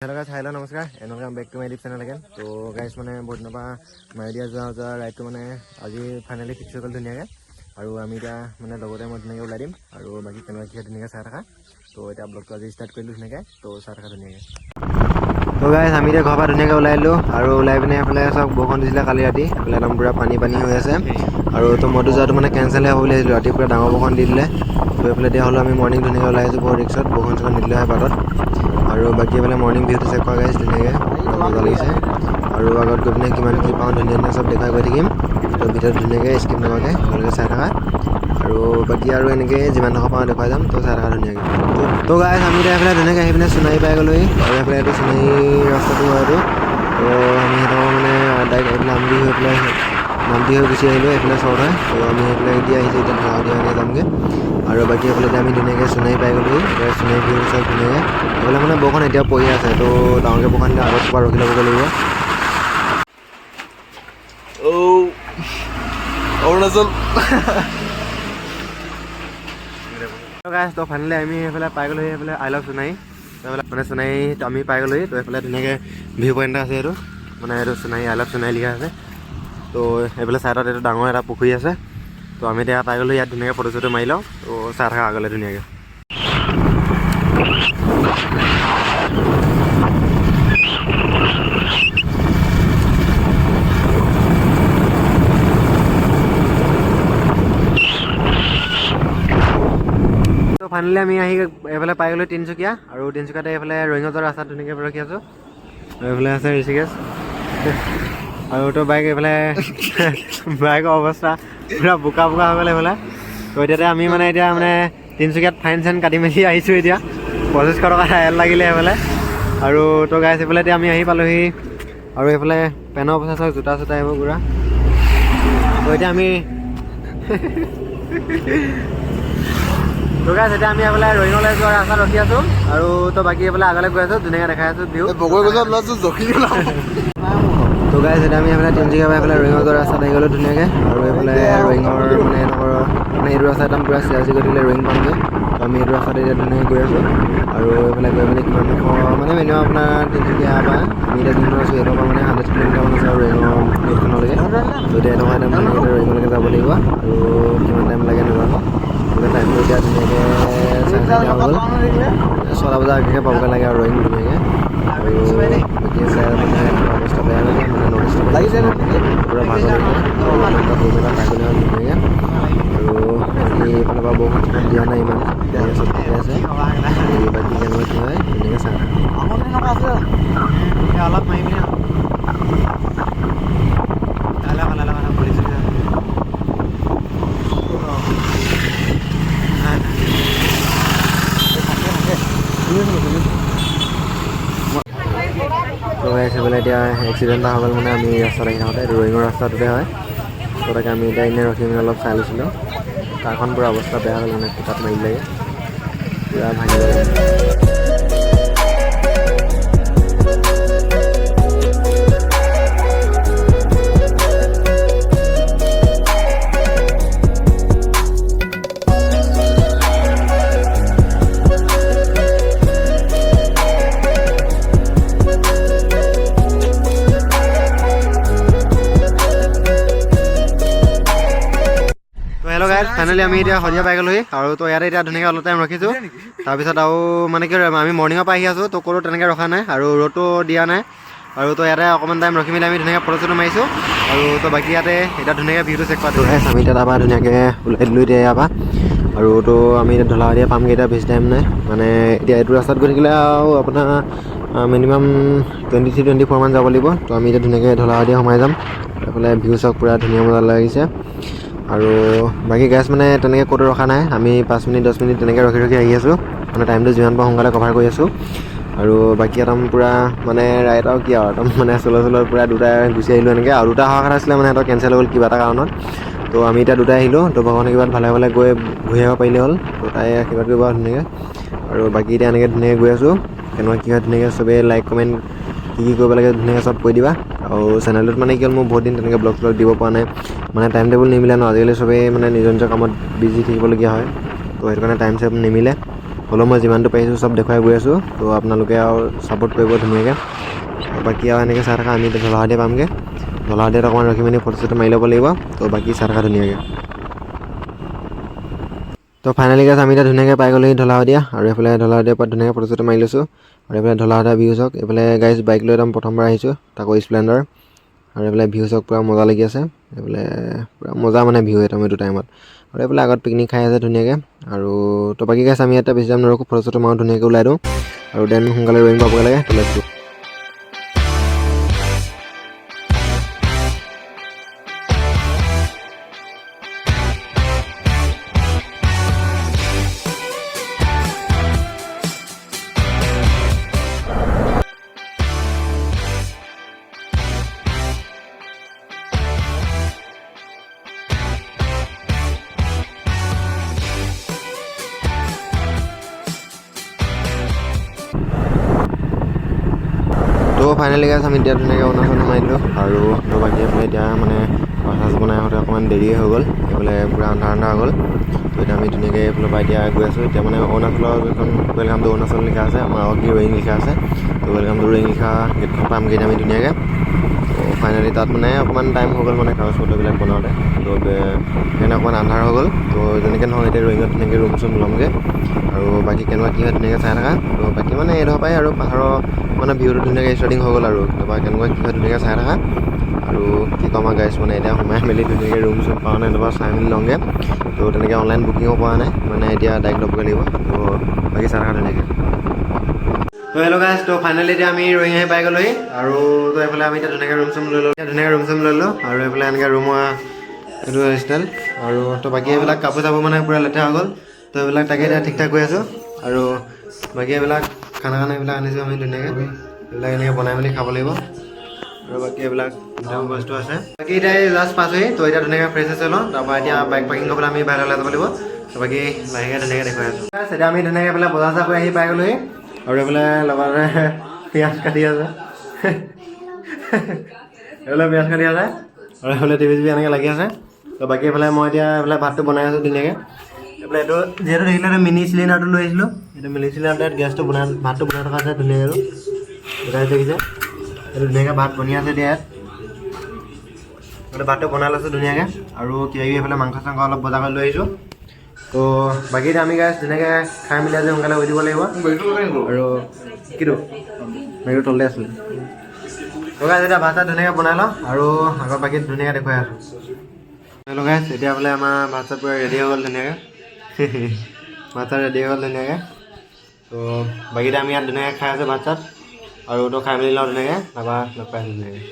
Hello guys hello नमस्कार and welcome back to my YouTube channel again. तो guys मैंने बहुत दिनों পৰা মাইডিয়া যোৱা ৰাইডটো মানে আজি ফাইনালি ফিক্স হৈ গ'ল ধুনীয়াকৈ। আৰু আমি এতিয়া মানে লগতে মই ধুনীয়াকৈ ওলাই দিম আৰু বাকী কেনেকুৱা কি ধুনীয়াকৈ চাই থাকা। তো এতিয়া ব্লগটো আজি ষ্টাৰ্ট কৰিলোঁ ধুনীয়াকৈ, তো চাই থাকা ধুনীয়াকৈ। তো গাইস আমি এতিয়া ঘৰৰ পৰা ধুনীয়াকৈ ওলাই দিলোঁ আৰু ওলাই পিনে এইফালে চব বৰষুণ দিছিলে কালি ৰাতি, এইফালে একদম পূৰা পানী হৈ আছে। আৰু তো মইতো যোৱাটো মানে কেঞ্চেলহে হ'ব বুলি ভাবিছিলোঁ, ৰাতি পূৰা ডাঙৰ বৰষুণ দি দিলে। তো এইফালে এতিয়া হ'লেও আমি মৰ্ণিং ধুনীয়াকৈ ওলাই আহিছোঁ বহুত ৰিক্সত, বৰষুণ চৰষুণ নিদিলে হয় বাটত। আৰু বাকী এইফালে মৰ্ণিং ভিউটো চেক কৰা গাইছ ধুনীয়াকৈ মজা লাগিছে। আৰু আগত গৈ পিনে কিমান কি পাওঁ ধুনীয়া ধুনীয়া চব দেখাই গৈ থাকিম। তো ভিডিঅ'ত ধুনীয়াকৈ স্কিপ নকৰাকৈ ভালকৈ চাই থাকা। আৰু বাকী আৰু এনেকৈ যিমান টকা পাওঁ দেখুৱাই যাম, তো চাই থাকা ধুনীয়াকৈ। তো গাইছ আমি এতিয়া এইফালে ধুনীয়াকৈ আহি পিনে সোণাৰী পাই গ'লোহি। আৰু এইফালে এইটো সোণাৰী ৰাস্তাটো হয় এইটো। তো আমি সিহঁতৰ মানে ডাইৰেক্ট এইফালে নামদি হৈ পেলাই নামদি হৈ গুচি আহিলোঁ, এইফালে চৰ্ট হয়। তো আমি এইফালে এতিয়া আহিছোঁ, এতিয়া ঢালাশদিয়াকৈ যামগৈ। আৰু বাকী এইফালে এতিয়া আমি ধুনীয়াকৈ সোণাৰী পাই গ'লোহি। সোণাৰী ভিউ চাই ধুনীয়াকৈ এইফালে মানে বৰষুণ এতিয়া পৰি আছে, তো ডাঙৰকৈ বৰষুণ দিলে আগত পৰা ৰখি ল'বগৈ লাগিব। অৰুণাচল গাইছ তো ফাইনেলি আমি এইফালে পাই গ'লোহি, এইফালে আই লাভ সোণাৰী। এইফালে মানে সোণাৰীত আমি পাই গ'লোহি। তো এইফালে ধুনীয়াকৈ ভিউ পইণ্ট এটা আছে, এইটো মানে এইটো সোণাৰী আই লাভ সোণাৰী লিখা আছে। তো এইফালে ছাইডত এইটো ডাঙৰ এটা পুখুৰী আছে। তো আমি এতিয়া পাই গ'লোঁ, ইয়াত ধুনীয়াকৈ ফটো চটো মাৰি লওঁ। তো চাই থাকা আগলৈ ধুনীয়াকৈ। তো ফাইনেলি আমি আহি এইফালে পাই গ'লোঁ তিনিচুকীয়া। আৰু তিনিচুকীয়াতে এইফালে ৰয়িঙত যোৱা ৰাস্তাত ধুনীয়াকৈ ৰখি আছোঁ। এইফালে আছে ঋষিকেশ আৰু তো বাইক এইফালে বাইকৰ অৱস্থা পূৰা বোকা বোকা হৈ গ'ল এইফালে। তো এতিয়াতে আমি মানে এতিয়া মানে তিনিচুকীয়াত ফাইন চাইন কাটি মেলি আহিছোঁ এতিয়া। 2500 টকা তেল লাগিলে এইফালে। আৰু তো গাইছ এইফালে এতিয়া আমি আহি পালোহি। আৰু এইফালে পেনৰ পইচা চাওক, জোতা চোতা এইবোৰ পূৰা। তো এতিয়া আমি তো গাইছ এতিয়া আমি এইফালে ৰয়িঙলৈ যোৱা ৰাস্তাত ৰখি আছোঁ। আৰু তো বাকী এইফালে আগলৈ গৈ আছোঁ, ধুনীয়াকৈ দেখাই আছোঁ ভিউ। বগৈ গছত ওলাইছোঁ জখি গ'লা। তো গাইছ এতিয়া আমি এইফালে তিনিচুকীয়া পৰা এইফালে ৰয়িঙৰ যোৱা ৰাস্তাত আহি গ'লোঁ ধুনীয়াকৈ। আৰু এইফালে ৰয়িঙৰ মানে এনেকুৱা মানে এইটো ৰাস্তা একদম পূৰা চিৰাচি কৰি দিলে ৰয়িং পামগৈ। তো আমি এইটো ৰাস্তাতে এতিয়া ধুনীয়াকৈ গৈ আছোঁ। আৰু এইফালে গৈ মেলি কিমান মানে মিনিমাম আপোনাৰ তিনিচুকীয়া পৰা আমি এতিয়া যোনটো আছোঁ এইটোৰ পৰা মানে 100 কিলোমিটাৰমান আছে আৰু ৰয়িঙৰ গেটখনলৈকে। তো এতিয়া এনেকুৱা টাইম ধুনীয়াকৈ ৰয়িঙলৈকে যাব লাগিব। আৰু কিমান টাইম লাগে নাজানো। টাইমটো এতিয়া ধুনীয়াকৈ 4:30 হৈ গ'ল, 6টা বজাৰ আগে পাবগৈ লাগে আৰু ৰয়িং ধুনীয়াকৈ। আৰু বাকী মানে অৱস্থা বেয়া হৈ যায়, মানে নটিছটো পূৰা ভাগৰ লাগিছে। ৰুম এটা পাই গ'লে আৰু ধুনীয়াকৈ। আৰু বাকী এইফালৰ পৰা বৰষুণ চৰষুণ দিয়া নাই ইমান, ধুনীয়াকৈ চব ঠিকে আছে। বাকী কেনেকুৱা কি হয় ধুনীয়াকৈ চাই অলপ মাৰি পিনে তো গাইছ এইফালে এতিয়া এক্সিডেণ্ট এটা হৈ গ'ল, মানে আমি ৰাস্তাত আহি থাকোঁতে এইটো ৰয়িঙৰ ৰাস্তাটোতে হয়। তো তাকে আমি এতিয়া এনেই ৰখি মেলি অলপ চাই লৈছিলোঁ। তাৰখন পূৰা অৱস্থা বেয়া হ'ল, মানে টিকাত মাৰি লাগে পূৰা ভাঙি গ'ল। হেল্ল' গাইছ ফাইনেলি আমি এতিয়া শদিয়া পাই গ'লোহি। আৰু তো ইয়াতে এতিয়া ধুনীয়াকৈ অলপ টাইম ৰখিছোঁ। তাৰপিছত আৰু মানে কি আমি মৰ্ণিঙৰ পৰা আহি আছোঁ, তো ক'তো তেনেকৈ ৰখা নাই আৰু ৰ'দটো দিয়া নাই। আৰু তো ইয়াতে অকণমান টাইম ৰখি মেলি আমি ধুনীয়াকৈ ফটো চটো মাৰিছোঁ। আৰু তো বাকী ইয়াতে এতিয়া ধুনীয়াকৈ ভিউটো চেক কৰাটো গাইছ আমি এতিয়া তাৰপৰা ধুনীয়াকৈ ওলাই দিলোঁ এতিয়া ইয়াৰ পৰা। আৰু তো আমি এতিয়া ঢলাশদিয়া পামগৈ, এতিয়া বেছি টাইম নাই। মানে এতিয়া এইটো ৰাস্তাত গৈ থাকিলে আৰু আপোনাৰ মিনিমাম 23-24 মান যাব লাগিব। তো আমি এতিয়া ধুনীয়াকৈ ঢলাশদিয়া সোমাই যাম। এইফালে ভিউ চাওক পূৰা ধুনীয়া মজা লাগিছে। আৰু বাকী গাইছ মানে তেনেকৈ ক'তো ৰখা নাই, আমি 5 মিনিট 10 মিনিট তেনেকৈ ৰখি আহি আছোঁ। মানে টাইমটো যিমান পাৰোঁ সোনকালে কভাৰ কৰি আছোঁ। আৰু বাকী একদম পূৰা মানে ৰাইড আৰু কি আৰু একদম মানে চলত পূৰা দুটাই গুচি আহিলোঁ এনেকৈ। আৰু দুটা অহা কথা আছিলে, মানে সিহঁতৰ কেঞ্চেল হৈ গ'ল কিবা এটা কাৰণত। তো আমি এতিয়া দুটাই আহিলোঁ। তো ভগৱানে কিবাত ভালে ভালে গৈ ঘূৰি আহিব পাৰিলে হ'ল। তো তাই আশীৰ্বাদ কৰিব আৰু ধুনীয়াকৈ। আৰু বাকী এতিয়া এনেকৈ ধুনীয়াকৈ গৈ আছোঁ। কেনেকুৱা কি হয় ধুনীয়াকৈ চবেই লাইক কমেণ্ট কি কৰিব লাগে ধুনীয়াকৈ চব কৈ দিবা। আৰু চেনেলটোত মানে কি হ'ল মোৰ বহুত দিন তেনেকৈ ব্লগ চলগ দিব পৰা নাই, মানে টাইম টেবুল নিমিলে ন। আজিকালি চবেই মানে নিজৰ নিজৰ কামত বিজি থাকিবলগীয়া হয়। তো সেইটো কাৰণে টাইম চাইম নিমিলে। হ'লেও মই যিমানটো পাৰিছোঁ চব দেখুৱাই গৈ আছোঁ। তো আপোনালোকে আৰু ছাপোৰ্ট কৰিব ধুনীয়াকৈ। বাকী আৰু এনেকৈ চাই থকা আমি এতিয়া ঢলাশদিয়া পামগৈ। ঢলাশদিয়াত অকণমান ৰখি মেলি ফটো চটো মাৰি ল'ব লাগিব। তো বাকী চাই থকা ধুনীয়াকৈ। তো ফাইনেলি গাইছ আমি এতিয়া ধুনীয়াকৈ পাই গ'লোহি ঢলাশদিয়া। আৰু এইফালে ঢলাশদিয়াৰ পৰা ধুনীয়াকৈ ফটো চটো মাৰি লৈছোঁ। আৰু এইফালে ঢলাশদিয়া ভিউ চাওক। এইফালে গাইছ বাইক লৈ একদম প্ৰথমবাৰ আহিছোঁ, তাকো স্প্লেণ্ডাৰ। আৰু এইফালে ভিউ চাওক পূৰা মজা লাগি আছে। এইফালে পূৰা মজা মানে ভিউ এইটো টাইমত। আৰু এইফালে আগত পিকনিক খাই আছে ধুনীয়াকৈ। আৰু তো বাকী গাইছ আমি ইয়াতে বেছি টাইম নৰখোঁ, ফটো চটো মাৰোঁ ধুনীয়াকৈ ওলাই দিওঁ। আৰু দেন সোনকালে ৰয়িং পাবগৈ লাগে। তো লেটছ গো। তো ফাইনেলি গাইছ আমি এতিয়া ধুনীয়াকৈ অৰুণাচল সোমাই দিলোঁ। আৰু তো বাকী এইফালে এতিয়া মানে ভাত বনাই আহোঁতে অকণমান দেৰিয়ে হৈ গ'ল। এইফালে পূৰা আন্ধাৰ হৈ গ'ল। তো এতিয়া আমি ধুনীয়াকৈ এইফালৰ পৰা এতিয়া গৈ আছোঁ। এতিয়া মানে অৰুণাচলৰ যিখন ৱেলকাম টু অৰুণাচল লিখা আছে, আমাৰ আগত কি ৰয়িং লিখা আছে। তো ৱেলকাম টু ৰয়িং লিখা গেটখন পামগৈ এতিয়া আমি ধুনীয়াকৈ। তো ফাইনেলি তাত মানে অকণমান টাইম হৈ গ'ল মানে কাগজ পত্ৰবিলাক বনাওঁতে। তো সেইকাৰণে অকণমান আন্ধাৰ হৈ গ'ল। তো যেনেকৈ নহয় এতিয়া ৰয়িঙত ধুনীয়াকৈ ৰুম চুম ল'মগৈ। আৰু বাকী কেনেকুৱা কি হয় ধুনীয়াকৈ চাই থাকা। তো বাকী মানে এইডোখৰ পৰাই আৰু পাহাৰৰ মানে ভিউটো ধুনীয়াকৈ ষ্টাৰ্টিং হৈ গ'ল। আৰু তাৰপৰা কেনেকুৱা কি হয় ধুনীয়াকৈ চাই থাকা। আৰু কি ক'ম আৰু গাইছ মানে এতিয়া সোমাই মেলি ধুনীয়াকৈ ৰুম চুম পাওঁ নাই তাৰপৰা চাই মেলি লওঁগৈ। তো তেনেকৈ অনলাইন বুকিঙো কৰা নাই, মানে এতিয়া ডাইৰেক্ট ল'বগৈ লাগিব। তো বাকী চাই থাকা ধুনীয়াকৈ। তো হেল্ল' গাইছ, তো ফাইনেলি এতিয়া আমি ৰয়িং আহি পাই গ'লোহি। আৰু তো এইফালে আমি এতিয়া ধুনীয়াকৈ ৰুম চুম লৈ ল'লোঁ। ধুনীয়াকৈ ৰুম চুম লৈ ল'লোঁ। আৰু এইফালে এনেকৈ ৰুমৰ এইটো ষ্টাইল। আৰু তো বাকী এইবিলাক কাপোৰ চাপোৰ মানে পূৰা লেতেৰা হৈ গ'ল। তো এইবিলাক তাকে এতিয়া ঠিক ঠাক কৰি আছোঁ। আৰু বাকী এইবিলাক খানা এইবিলাক আনিছোঁ আমি ধুনীয়াকৈ। এইবিলাক এনেকৈ বনাই মেলি খাব লাগিব। আৰু বাকী এইবিলাক বস্তু আছে। বাকী এতিয়া জাষ্ট পাইছোঁহি। তো এতিয়া ধুনীয়াকৈ ফ্ৰেছ হৈ লওঁ। তাৰপৰা এতিয়া বাইক পাৰ্কিং কৰিবলৈ আমি বাহিৰলৈ যাব লাগিব। তো বাকী লাহেকৈ ধুনীয়াকৈ দেখুৱাই আছোঁ। এতিয়া আমি ধুনীয়াকৈ এইফালে বজাৰ চজাৰ কৰি আহি পাই গ'লোহি। আৰু এইফালে লগতে পিঁয়াজ কাটি আছে। এইফালে পিঁয়াজ কাটি আছে। আৰু এইফালে টিভি চিভি এনেকৈ লাগি আছে। তো বাকী এইফালে মই এতিয়া এইফালে ভাতটো বনাই আছোঁ ধুনীয়াকৈ। এইফালে এইটো যিহেতু দেখিলে মিনি চিলিণ্ডাৰটো লৈ আহিছিলোঁ। এইটো মিনি চিলিণ্ডাৰত গেছটো ভাতটো বনাই থকা আছে ধুনীয়াকৈ। দেখিছে এইটো ধুনীয়াকৈ ভাত বনি আছে এতিয়া ইয়াত। ভাতটো বনাই লৈছোঁ ধুনীয়াকৈ। আৰু কিবা কিবি এইফালে মাংস চাংস অলপ বজাৰ কৰি লৈ আহিছোঁ। তো বাকী এতিয়া আমি গাইছ ধুনীয়াকৈ খাই মেলি আজি সোনকালে হৈ দিব লাগিব। আৰু কিটো মেগীটো তলতে আছিলে। তো গাইছ এতিয়া ভাত চাত ধুনীয়াকৈ বনাই লওঁ। আৰু আগত বাকী ধুনীয়াকৈ দেখুৱাই আছোঁ। হেল্ল' গাইছ, এতিয়া বোলে আমাৰ ভাত চাত পূৰা ৰেডি হৈ গ'ল ধুনীয়াকৈ। ভাত চাত ৰেডি হৈ গ'ল ধুনীয়াকৈ। তো বাকী এতিয়া আমি ইয়াত ধুনীয়াকৈ খাই আছোঁ ভাত চাত। আৰু তো খাই মেলি লওঁ ধুনীয়াকৈ। তাৰপৰা লগ পাই আছোঁ ধুনীয়াকৈ।